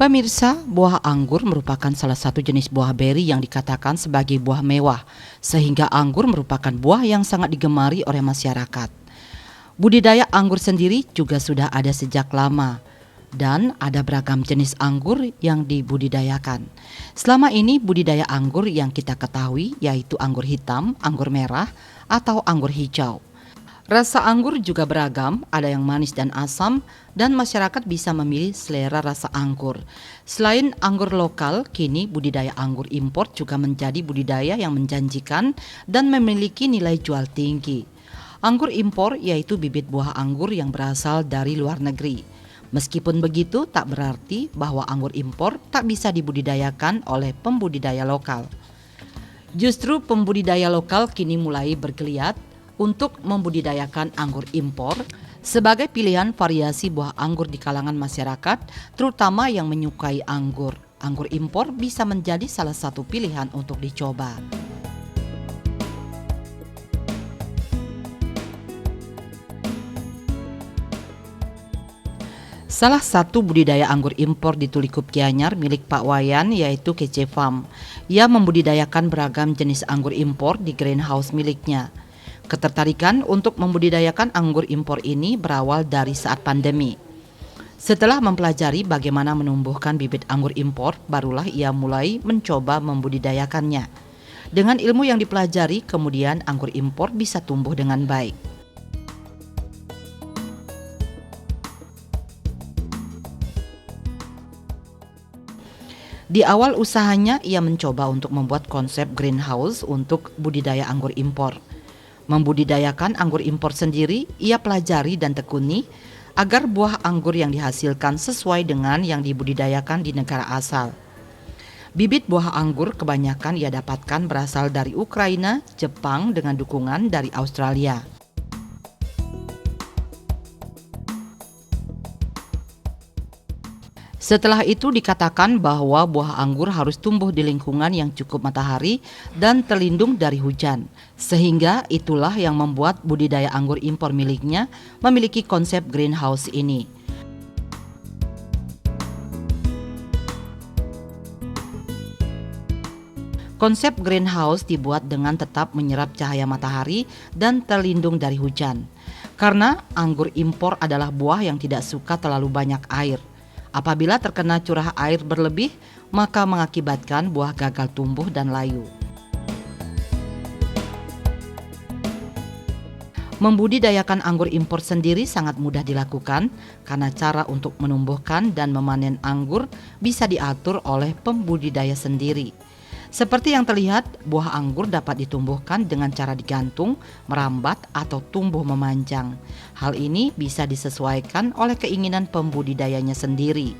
Pemirsa, buah anggur merupakan salah satu jenis buah beri yang dikatakan sebagai buah mewah, sehingga anggur merupakan buah yang sangat digemari oleh masyarakat. Budidaya anggur sendiri juga sudah ada sejak lama, dan ada beragam jenis anggur yang dibudidayakan. Selama ini budidaya anggur yang kita ketahui yaitu anggur hitam, anggur merah, atau anggur hijau. Rasa anggur juga beragam, ada yang manis dan asam, dan masyarakat bisa memilih selera rasa anggur. Selain anggur lokal, kini budidaya anggur impor juga menjadi budidaya yang menjanjikan dan memiliki nilai jual tinggi. Anggur impor yaitu bibit buah anggur yang berasal dari luar negeri. Meskipun begitu, tak berarti bahwa anggur impor tak bisa dibudidayakan oleh pembudidaya lokal. Justru pembudidaya lokal kini mulai bergeliat untuk membudidayakan anggur impor sebagai pilihan variasi buah anggur di kalangan masyarakat, terutama yang menyukai anggur. Anggur impor bisa menjadi salah satu pilihan untuk dicoba. Salah satu budidaya anggur impor di Tuli Kup Gianyar milik Pak Wayan yaitu Kece Farm. Ia membudidayakan beragam jenis anggur impor di greenhouse miliknya. Ketertarikan untuk membudidayakan anggur impor ini berawal dari saat pandemi. Setelah mempelajari bagaimana menumbuhkan bibit anggur impor, barulah ia mulai mencoba membudidayakannya. Dengan ilmu yang dipelajari, kemudian anggur impor bisa tumbuh dengan baik. Di awal usahanya, ia mencoba untuk membuat konsep greenhouse untuk budidaya anggur impor. Membudidayakan anggur impor sendiri, ia pelajari dan tekuni agar buah anggur yang dihasilkan sesuai dengan yang dibudidayakan di negara asal. Bibit buah anggur kebanyakan ia dapatkan berasal dari Ukraina, Jepang dengan dukungan dari Australia. Setelah itu dikatakan bahwa buah anggur harus tumbuh di lingkungan yang cukup matahari dan terlindung dari hujan. Sehingga itulah yang membuat budidaya anggur impor miliknya memiliki konsep greenhouse ini. Konsep greenhouse dibuat dengan tetap menyerap cahaya matahari dan terlindung dari hujan. Karena anggur impor adalah buah yang tidak suka terlalu banyak air. Apabila terkena curah air berlebih, maka mengakibatkan buah gagal tumbuh dan layu. Membudidayakan anggur impor sendiri sangat mudah dilakukan karena cara untuk menumbuhkan dan memanen anggur bisa diatur oleh pembudidaya sendiri. Seperti yang terlihat, buah anggur dapat ditumbuhkan dengan cara digantung, merambat, atau tumbuh memanjang. Hal ini bisa disesuaikan oleh keinginan pembudidayanya sendiri.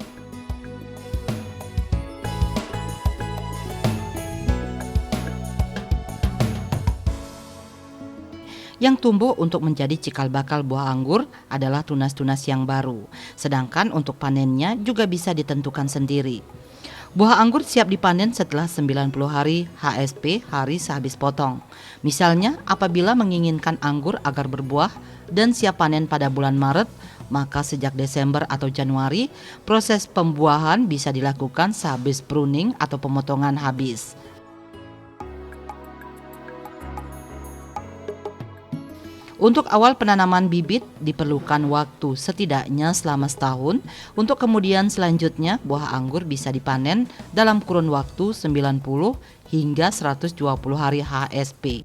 Yang tumbuh untuk menjadi cikal bakal buah anggur adalah tunas-tunas yang baru, sedangkan untuk panennya juga bisa ditentukan sendiri. Buah anggur siap dipanen setelah 90 hari HSP, hari sehabis potong. Misalnya, apabila menginginkan anggur agar berbuah dan siap panen pada bulan Maret, maka sejak Desember atau Januari, proses pembuahan bisa dilakukan sehabis pruning atau pemotongan habis. Untuk awal penanaman bibit diperlukan waktu setidaknya selama setahun, untuk kemudian selanjutnya buah anggur bisa dipanen dalam kurun waktu 90 hingga 120 hari HSP.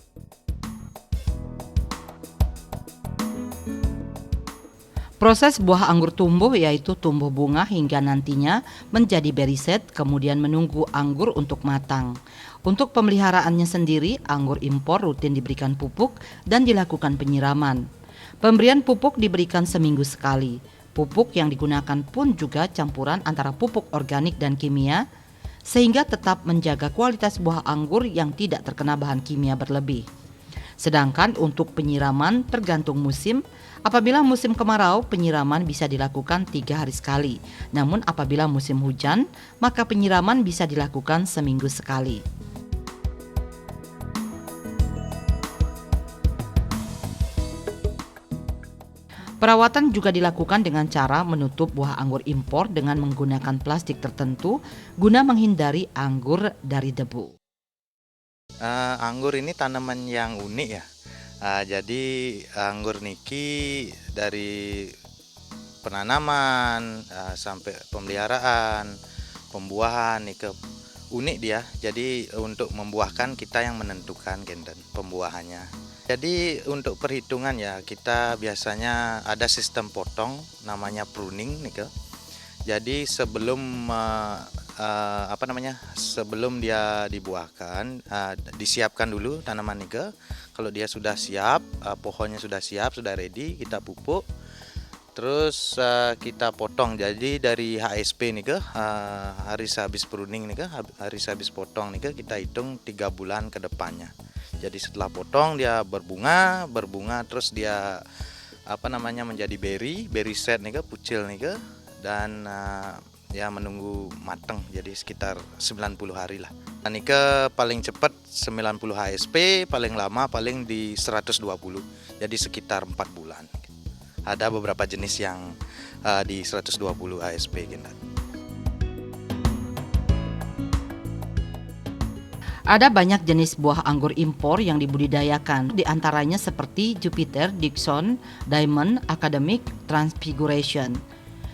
Proses buah anggur tumbuh yaitu tumbuh bunga hingga nantinya menjadi berry set, kemudian menunggu anggur untuk matang. Untuk pemeliharaannya sendiri, anggur impor rutin diberikan pupuk dan dilakukan penyiraman. Pemberian pupuk diberikan seminggu sekali. Pupuk yang digunakan pun juga campuran antara pupuk organik dan kimia, sehingga tetap menjaga kualitas buah anggur yang tidak terkena bahan kimia berlebih. Sedangkan untuk penyiraman tergantung musim. Apabila musim kemarau, penyiraman bisa dilakukan 3 hari sekali. Namun apabila musim hujan, maka penyiraman bisa dilakukan seminggu sekali. Perawatan juga dilakukan dengan cara menutup buah anggur impor dengan menggunakan plastik tertentu guna menghindari anggur dari debu. Anggur ini tanaman yang unik ya. Jadi anggur niki dari penanaman sampai pemeliharaan, pembuahan nike unik dia. Jadi untuk membuahkan kita yang menentukan genten pembuahannya. Jadi untuk perhitungan ya kita biasanya ada sistem potong namanya pruning nike. Jadi sebelum dia dibuahkan, disiapkan dulu tanaman nike. Kalau dia sudah siap, pohonnya sudah siap, sudah ready, kita pupuk. Terus kita potong. Jadi dari HSP nike, hari habis pruning nike, hari habis potong nike, kita hitung 3 bulan ke depannya. Jadi setelah potong dia berbunga, terus dia menjadi berry set nike, pucil nike, dan ya menunggu mateng, jadi sekitar 90 hari lah. Nike paling cepat 90 HSP, paling lama paling di 120, jadi sekitar 4 bulan. Ada beberapa jenis yang di 120 HSP gitu. Ada banyak jenis buah anggur impor yang dibudidayakan, di antaranya seperti Jupiter, Dixon, Diamond, Academic, Transfiguration.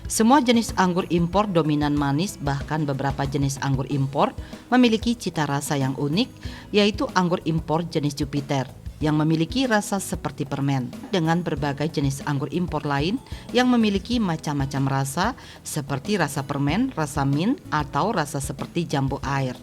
Semua jenis anggur impor dominan manis, bahkan beberapa jenis anggur impor memiliki cita rasa yang unik, yaitu anggur impor jenis Jupiter yang memiliki rasa seperti permen, dengan berbagai jenis anggur impor lain yang memiliki macam-macam rasa seperti rasa permen, rasa mint, atau rasa seperti jambu air.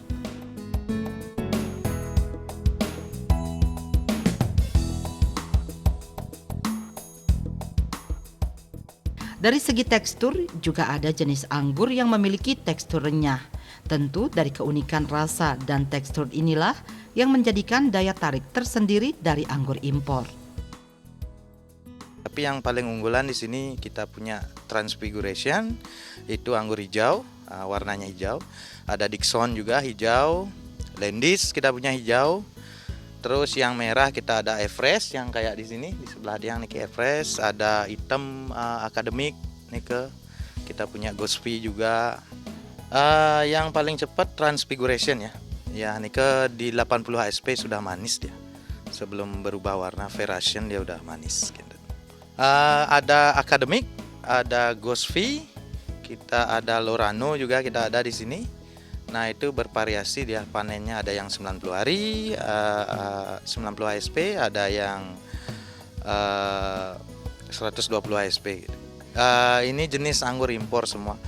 Dari segi tekstur, juga ada jenis anggur yang memiliki tekstur renyah. Tentu dari keunikan rasa dan tekstur inilah yang menjadikan daya tarik tersendiri dari anggur impor. Tapi yang paling unggulan di sini kita punya Transfiguration, itu anggur hijau, warnanya hijau. Ada Dixon juga hijau, Landis kita punya hijau. Terus yang merah kita ada Everest yang kayak di sini, di sebelah dia niki Everest, ada hitam Academic nike. Kita punya Ghostfy juga. Yang paling cepat Transfiguration ya. Ya nike di 80 HSP sudah manis dia. Sebelum berubah warna Verration dia udah manis gitu. Ada Academic, ada Ghostfy, kita ada Lorano juga kita ada di sini. Nah itu bervariasi dia panennya, ada yang 90 hari, 90 HSP, ada yang 120 HSP gitu. Ini jenis anggur impor semua.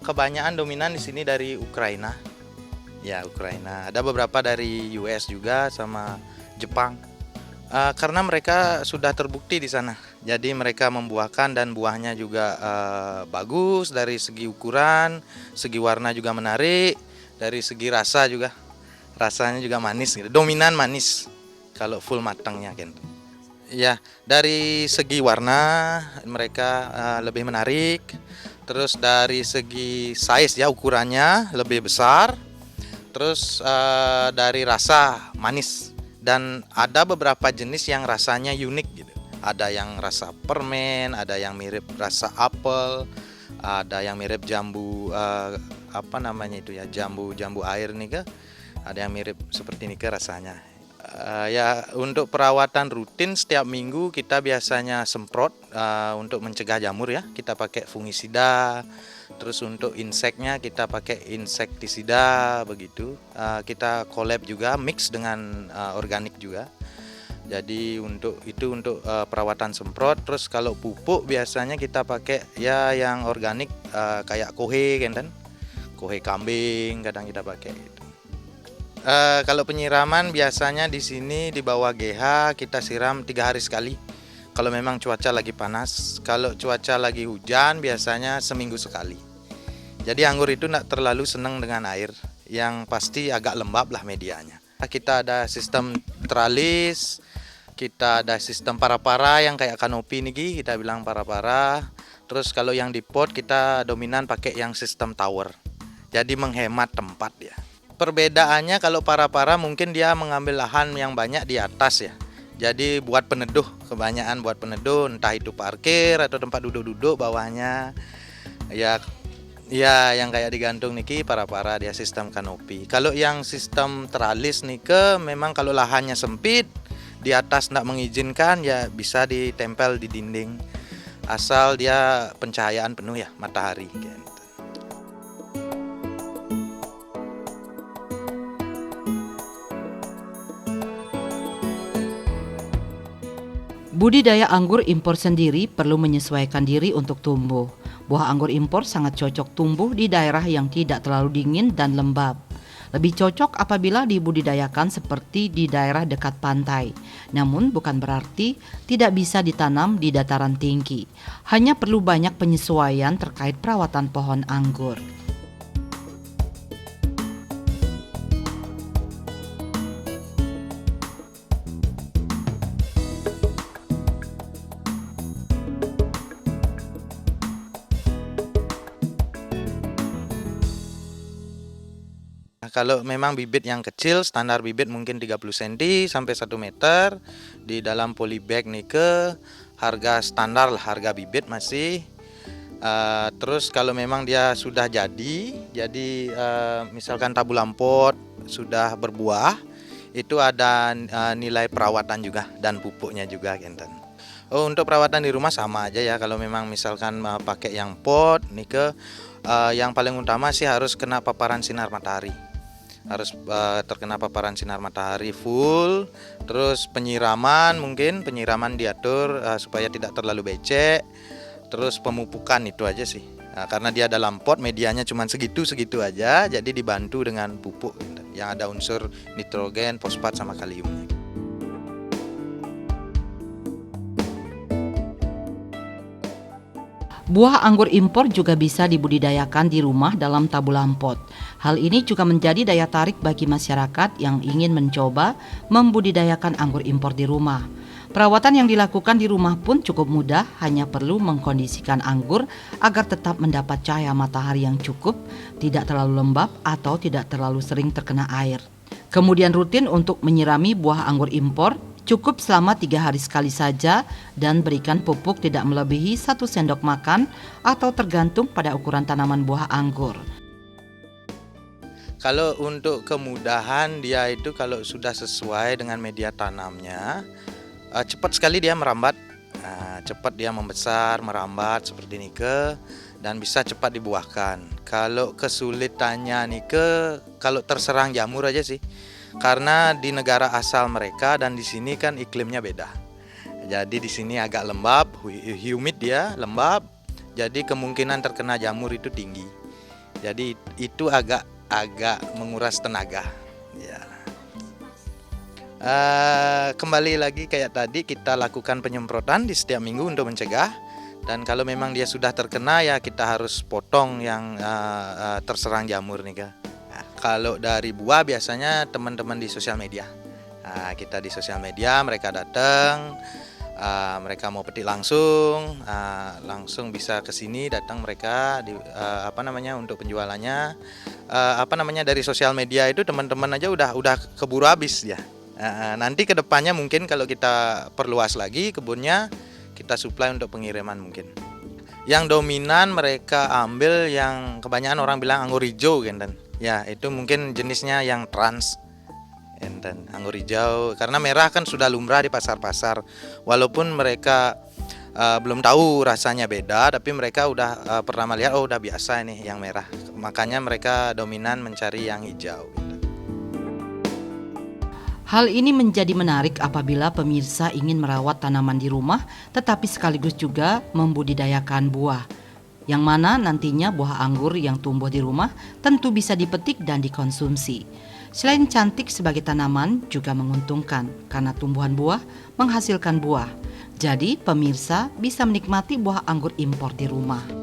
Kebanyakan dominan di sini dari Ukraina. Ya Ukraina. Ada beberapa dari US juga sama Jepang. Karena mereka sudah terbukti di sana. Jadi mereka membuahkan dan buahnya juga bagus dari segi ukuran, segi warna juga menarik, dari segi rasa juga. Rasanya juga manis gitu. Dominan manis kalau full matangnya kan. Ya, dari segi warna mereka lebih menarik. Terus dari segi size ya ukurannya lebih besar. Terus dari rasa manis. Dan ada beberapa jenis yang rasanya unik gitu. Ada yang rasa permen, ada yang mirip rasa apel, ada yang mirip jambu jambu air nih ke. Ada yang mirip seperti ini ke rasanya. Ya untuk perawatan rutin setiap minggu kita biasanya semprot untuk mencegah jamur ya. Kita pakai fungisida. Terus untuk inseknya kita pakai insektisida begitu. Kita collab juga mix dengan organik juga. Jadi untuk perawatan semprot. Terus kalau pupuk biasanya kita pakai ya yang organik kayak kohe kan. Kohe kambing kadang kita pakai itu. Kalau penyiraman biasanya di sini di bawah GH kita siram 3 hari sekali. Kalau memang cuaca lagi panas, kalau cuaca lagi hujan biasanya seminggu sekali. Jadi anggur itu tidak terlalu senang dengan air, yang pasti agak lembab lah medianya. Kita ada sistem tralis, kita ada sistem para-para yang kayak kanopi nih, kita bilang para-para. Terus kalau yang di pot kita dominan pakai yang sistem tower. Jadi menghemat tempat ya. Perbedaannya kalau para-para mungkin dia mengambil lahan yang banyak di atas ya. Jadi buat peneduh, kebanyakan buat peneduh, entah itu parkir atau tempat duduk-duduk bawahnya. Ya, ya yang kayak digantung niki para dia sistem kanopi. Kalau yang sistem teralis nike memang kalau lahannya sempit, di atas tidak mengizinkan ya bisa ditempel di dinding. Asal dia pencahayaan penuh ya, matahari gitu. Budidaya anggur impor sendiri perlu menyesuaikan diri untuk tumbuh. Buah anggur impor sangat cocok tumbuh di daerah yang tidak terlalu dingin dan lembab. Lebih cocok apabila dibudidayakan seperti di daerah dekat pantai. Namun bukan berarti tidak bisa ditanam di dataran tinggi. Hanya perlu banyak penyesuaian terkait perawatan pohon anggur. Kalau memang bibit yang kecil, standar bibit mungkin 30 cm sampai 1 meter. Di dalam polybag nike harga standar lah, harga bibit masih. Terus kalau memang dia sudah jadi misalkan tabulam pot sudah berbuah, itu ada nilai perawatan juga dan pupuknya juga genten. Oh, untuk perawatan di rumah sama aja ya. Kalau memang misalkan pakai yang pot nike, yang paling utama sih harus kena paparan sinar matahari. Harus terkena paparan sinar matahari full. Terus penyiraman penyiraman diatur supaya tidak terlalu becek. Terus pemupukan itu aja sih. Karena dia dalam pot medianya cuma segitu aja, jadi dibantu dengan pupuk yang ada unsur nitrogen, fosfat sama kaliumnya. Buah anggur impor juga bisa dibudidayakan di rumah dalam tabulam pot. Hal ini juga menjadi daya tarik bagi masyarakat yang ingin mencoba membudidayakan anggur impor di rumah. Perawatan yang dilakukan di rumah pun cukup mudah, hanya perlu mengkondisikan anggur agar tetap mendapat cahaya matahari yang cukup, tidak terlalu lembab atau tidak terlalu sering terkena air. Kemudian rutin untuk menyirami buah anggur impor, cukup selama 3 hari sekali saja dan berikan pupuk tidak melebihi 1 sendok makan atau tergantung pada ukuran tanaman buah anggur. Kalau untuk kemudahan dia itu kalau sudah sesuai dengan media tanamnya, cepat sekali dia merambat, cepat dia membesar, merambat seperti nike dan bisa cepat dibuahkan. Kalau kesulitannya nike, kalau terserang jamur aja sih, karena di negara asal mereka dan di sini kan iklimnya beda. Jadi di sini agak lembab, humid dia, lembab, jadi kemungkinan terkena jamur itu tinggi. Jadi itu agak menguras tenaga. Ya. Kembali lagi kayak tadi, kita lakukan penyemprotan di setiap minggu untuk mencegah. Dan kalau memang dia sudah terkena ya kita harus potong yang terserang jamur nih kak. Nah, kalau dari buah biasanya teman-teman di sosial media. Kita di sosial media, mereka datang, mereka mau petik langsung, langsung bisa ke sini datang mereka untuk penjualannya. Dari sosial media itu teman-teman aja udah keburu habis ya. Nanti ke depannya mungkin kalau kita perluas lagi kebunnya, kita supply untuk pengiriman mungkin. Yang dominan mereka ambil yang kebanyakan orang bilang anggur hijau kan. Ya, itu mungkin jenisnya yang trans. Enten anggur hijau karena merah kan sudah lumrah di pasar-pasar. Walaupun mereka belum tahu rasanya beda, tapi mereka udah pernah melihat udah biasa ini yang merah. Makanya mereka dominan mencari yang hijau. Hal ini menjadi menarik apabila pemirsa ingin merawat tanaman di rumah tetapi sekaligus juga membudidayakan buah. Yang mana nantinya buah anggur yang tumbuh di rumah tentu bisa dipetik dan dikonsumsi. Selain cantik sebagai tanaman juga menguntungkan karena tumbuhan buah menghasilkan buah. Jadi pemirsa bisa menikmati buah anggur impor di rumah.